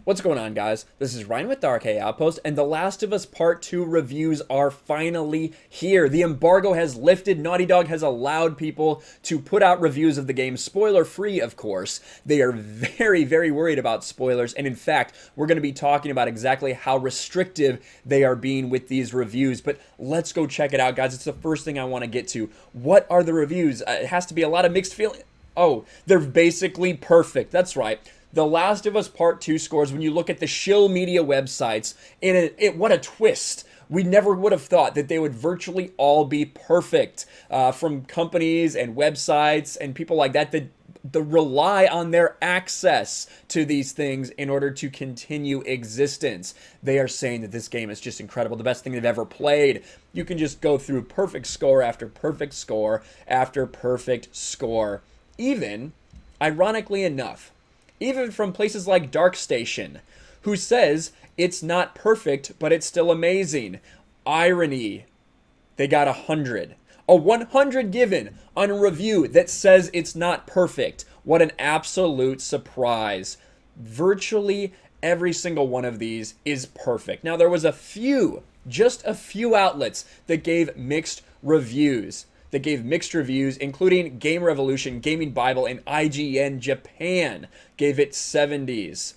What's going on, guys? This is Ryan with Dark Outpost, and The Last of Us Part 2 reviews are finally here. The embargo has lifted. Naughty Dog has allowed people to put out reviews of the game, spoiler-free, of course. They are very, very worried about spoilers, and in fact, we're going to be talking about exactly how restrictive they are being with these reviews, but let's go check it out, guys. It's the first thing I want to get to. What are the reviews? It has to be a lot of mixed feelings. Oh, they're basically perfect. That's right. The Last of Us Part 2 scores, when you look at the shill media websites, what a twist. We never would have thought that they would virtually all be perfect from companies and websites and people like that that rely on their access to these things in order to continue existence. They are saying that this game is just incredible, the best thing they've ever played. You can just go through perfect score after perfect score after perfect score. Even, ironically enough, even from places like DarkStation, who says it's not perfect, but it's still amazing. Irony. They got 100. A 100 given on a review that says it's not perfect. What an absolute surprise. Virtually every single one of these is perfect. Now, there was just a few outlets that gave mixed reviews. Including Game Revolution, Gaming Bible, and IGN Japan gave it 70s.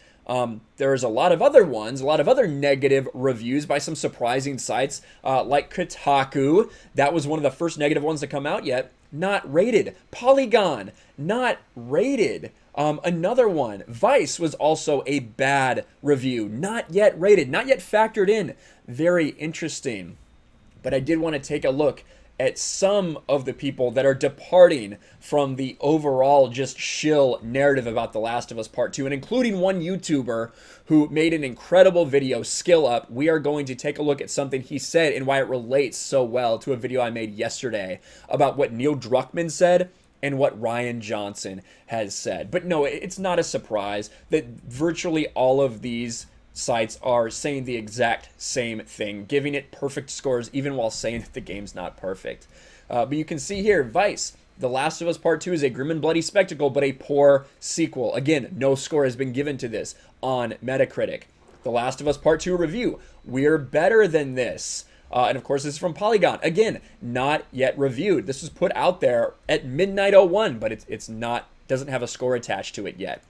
There's a lot of other ones, a lot of other negative reviews by some surprising sites, like Kotaku. That was one of the first negative ones to come out yet. Not rated. Polygon, not rated. Another one, Vice, was also a bad review. Not yet rated, not yet factored in. Very interesting. But I did want to take a look at some of the people that are departing from the overall just shill narrative about The Last of Us Part 2, and including one YouTuber who made an incredible video, Skill Up. We are going to take a look at something he said and why it relates so well to a video I made yesterday about what Neil Druckmann said and what Ryan Johnson has said. But no, it's not a surprise that virtually all of these sites are saying the exact same thing, giving it perfect scores even while saying that the game's not perfect. But you can see here, Vice, The Last of Us Part 2 is a grim and bloody spectacle, but a poor sequel. Again, no score has been given to this on Metacritic. The Last of Us Part 2 review, we're better than this. And of course, this is from Polygon. Again, not yet reviewed. This was put out there at midnight 01, but it's not, doesn't have a score attached to it yet.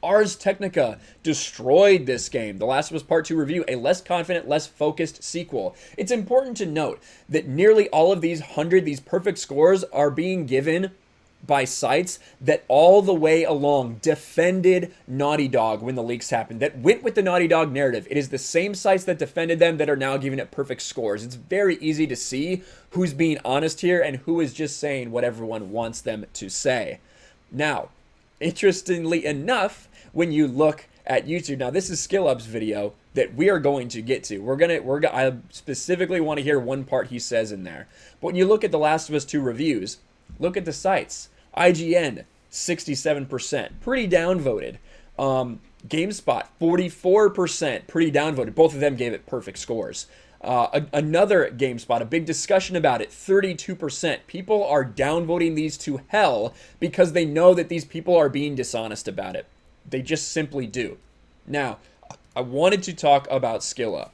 Ars Technica destroyed this game. The Last of Us Part 2 review, a less confident, less focused sequel. It's important to note that nearly all of these perfect scores are being given by sites that all the way along defended Naughty Dog when the leaks happened, that went with the Naughty Dog narrative. It is the same sites that defended them that are now giving it perfect scores. It's very easy to see who's being honest here and who is just saying what everyone wants them to say. Now, interestingly enough, when you look at YouTube, now this is Skill Up's video that we are going to get to. I specifically want to hear one part he says in there. But when you look at The Last of Us 2 reviews, look at the sites. IGN, 67%, pretty downvoted. GameSpot, 44%, pretty downvoted. Both of them gave it perfect scores. Another GameSpot, a big discussion about it, 32%. People are downvoting these to hell because they know that these people are being dishonest about it. They just simply do. Now, I wanted to talk about Skill Up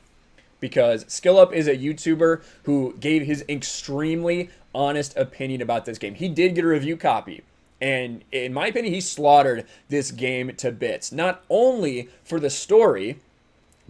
because Skill Up is a YouTuber who gave his extremely honest opinion about this game. He did get a review copy, and in my opinion, he slaughtered this game to bits. Not only for the story,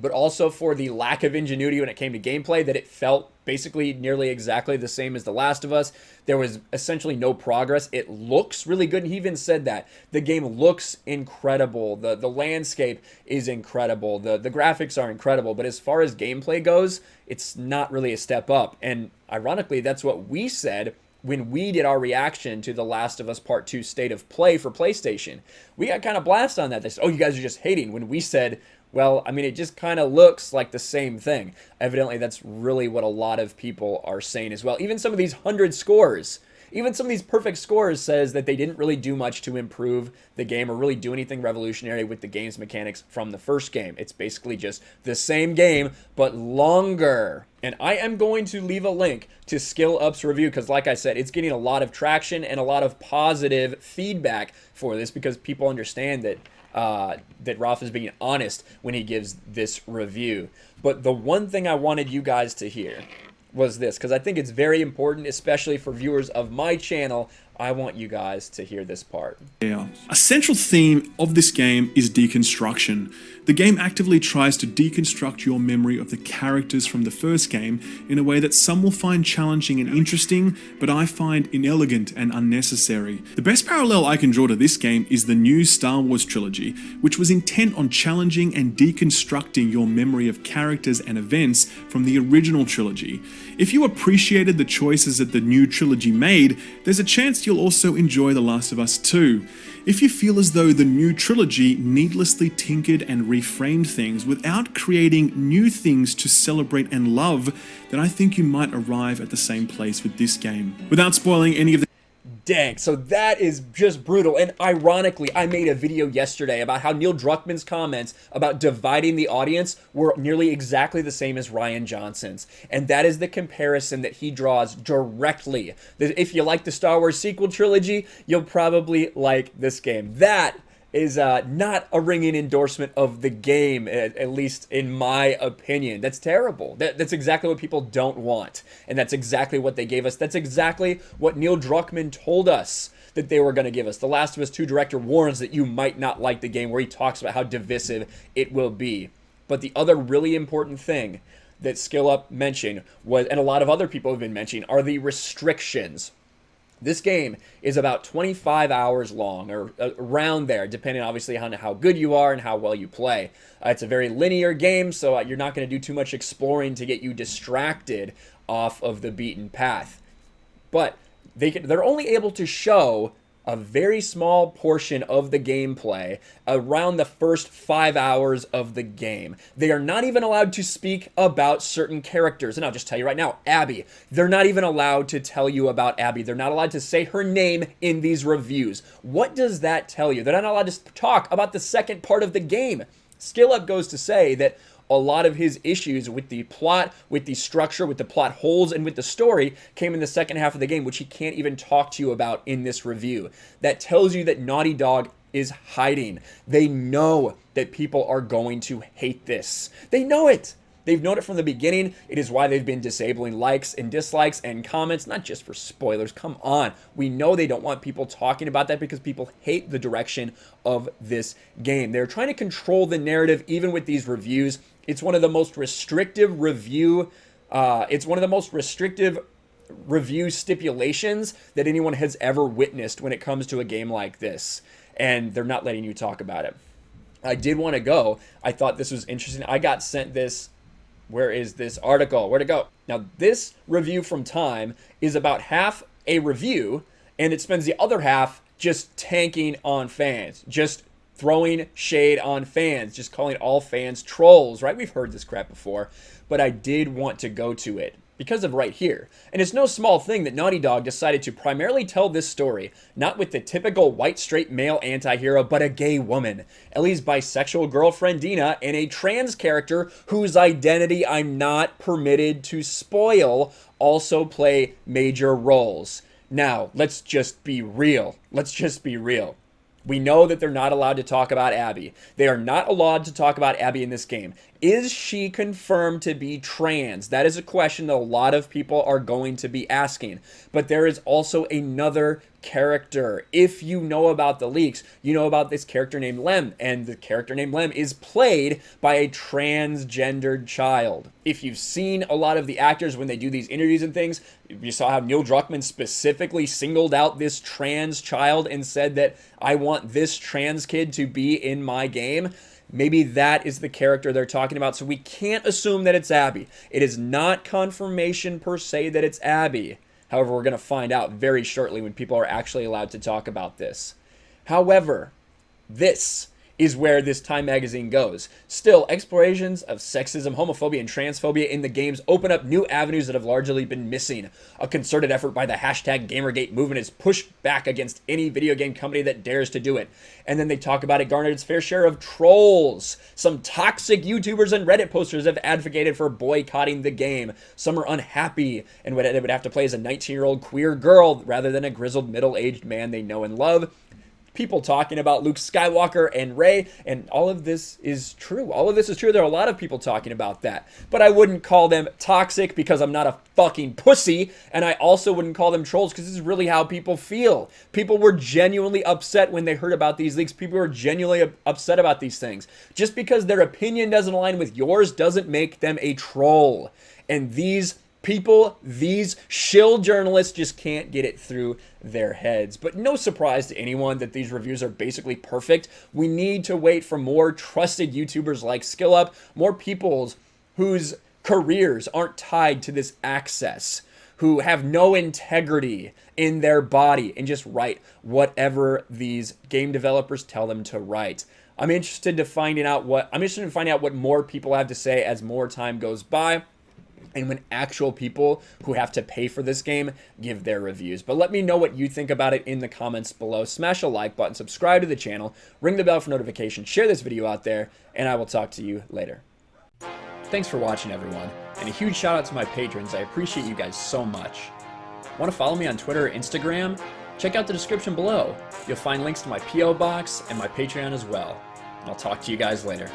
but also for the lack of ingenuity when it came to gameplay, that it felt basically nearly exactly the same as The Last of Us. There was essentially no progress. It looks really good, and he even said that. The game looks incredible. The landscape is incredible. The graphics are incredible, but as far as gameplay goes, it's not really a step up. And ironically, that's what we said when we did our reaction to The Last of Us Part 2 State of Play for PlayStation. We got kind of blasted on that. They said, oh, you guys are just hating, when we said, well, I mean, it just kind of looks like the same thing. Evidently, that's really what a lot of people are saying as well. Even some of these 100 scores, even some of these perfect scores says that they didn't really do much to improve the game or really do anything revolutionary with the game's mechanics from the first game. It's basically just the same game, but longer. And I am going to leave a link to Skill Up's review because, like I said, it's getting a lot of traction and a lot of positive feedback for this because people understand that that Ralph is being honest when he gives this review. But the one thing I wanted you guys to hear was this, because I think it's very important, especially for viewers of my channel. I want you guys to hear this part. Yeah. A central theme of this game is deconstruction. The game actively tries to deconstruct your memory of the characters from the first game in a way that some will find challenging and interesting, but I find inelegant and unnecessary. The best parallel I can draw to this game is the new Star Wars trilogy, which was intent on challenging and deconstructing your memory of characters and events from the original trilogy. If you appreciated the choices that the new trilogy made, there's a chance you'll also enjoy The Last of Us 2. If you feel as though the new trilogy needlessly tinkered and reframed things without creating new things to celebrate and love, then I think you might arrive at the same place with this game. Without spoiling any of the Dang, so that is just brutal. And ironically, I made a video yesterday about how Neil Druckmann's comments about dividing the audience were nearly exactly the same as Rian Johnson's. And that is the comparison that he draws directly. That if you like the Star Wars sequel trilogy, you'll probably like this game. That is not a ringing endorsement of the game, at least in my opinion. That's terrible. That's exactly what people don't want. And that's exactly what they gave us. That's exactly what Neil Druckmann told us that they were going to give us. The Last of Us 2 director warns that you might not like the game, where he talks about how divisive it will be. But the other really important thing that SkillUp mentioned was, and a lot of other people have been mentioning, are the restrictions. This game is about 25 hours long, or around there, depending obviously on how good you are and how well you play. It's a very linear game, so you're not going to do too much exploring to get you distracted off of the beaten path. But they're only able to show a very small portion of the gameplay around the first 5 hours of the game. They are not even allowed to speak about certain characters. And I'll just tell you right now, Abby. They're not even allowed to tell you about Abby. They're not allowed to say her name in these reviews. What does that tell you? They're not allowed to talk about the second part of the game. SkillUp goes to say that a lot of his issues with the plot, with the structure, with the plot holes, and with the story came in the second half of the game, which he can't even talk to you about in this review. That tells you that Naughty Dog is hiding. They know that people are going to hate this. They know it. They've known it from the beginning. It is why they've been disabling likes and dislikes and comments, not just for spoilers. Come on. We know they don't want people talking about that because people hate the direction of this game. They're trying to control the narrative even with these reviews. It's one of the most restrictive review stipulations that anyone has ever witnessed when it comes to a game like this. And they're not letting you talk about it. I did want to go. I thought this was interesting. I got sent this. Where is this article? Where'd it go? Now, this review from Time is about half a review, and it spends the other half just tanking on fans, just throwing shade on fans, just calling all fans trolls, right? We've heard this crap before, but I did want to go to it because of right here. And it's no small thing that Naughty Dog decided to primarily tell this story, not with the typical white straight male anti-hero, but a gay woman, Ellie's bisexual girlfriend Dina, and a trans character whose identity I'm not permitted to spoil also play major roles. Now, let's just be real. Let's just be real. We know that they're not allowed to talk about Abby. They are not allowed to talk about Abby in this game. Is she confirmed to be trans? That is a question that a lot of people are going to be asking. But there is also another character. If you know about the leaks, you know about this character named Lem, and the character named Lem is played by a transgendered child. If you've seen a lot of the actors when they do these interviews and things, you saw how Neil Druckmann specifically singled out this trans child and said that I want this trans kid to be in my game. Maybe that is the character they're talking about, so we can't assume that it's Abby. It is not confirmation per se that it's Abby. However, we're going to find out very shortly when people are actually allowed to talk about this. However, this is where this Time magazine goes. Still, explorations of sexism, homophobia, and transphobia in the games open up new avenues that have largely been missing. A concerted effort by the hashtag Gamergate movement is pushed back against any video game company that dares to do it. And then they talk about it garnered its fair share of trolls. Some toxic YouTubers and Reddit posters have advocated for boycotting the game. Some are unhappy and would have to play as a 19-year-old queer girl rather than a grizzled middle-aged man they know and love. people talking about Luke Skywalker and Rey, and all of this is true. All of this is true. There are a lot of people talking about that. But I wouldn't call them toxic because I'm not a fucking pussy, and I also wouldn't call them trolls because this is really how people feel. People were genuinely upset when they heard about these leaks. People were genuinely upset about these things. Just because their opinion doesn't align with yours doesn't make them a troll. And these people, these shill journalists just can't get it through their heads. But no surprise to anyone that these reviews are basically perfect. We need to wait for more trusted YouTubers like SkillUp, more people whose careers aren't tied to this access, who have no integrity in their body and just write whatever these game developers tell them to write. I'm interested in finding out what more people have to say as more time goes by, and when actual people who have to pay for this game give their reviews. But let me know what you think about it in the comments below. Smash a like button, subscribe to the channel, ring the bell for notifications, share this video out there, and I will talk to you later. Thanks for watching, everyone, and a huge shout out to my patrons. I appreciate you guys so much. Want to follow me on Twitter or Instagram? Check out the description below. You'll find links to my P.O. box and my Patreon as well. And I'll talk to you guys later.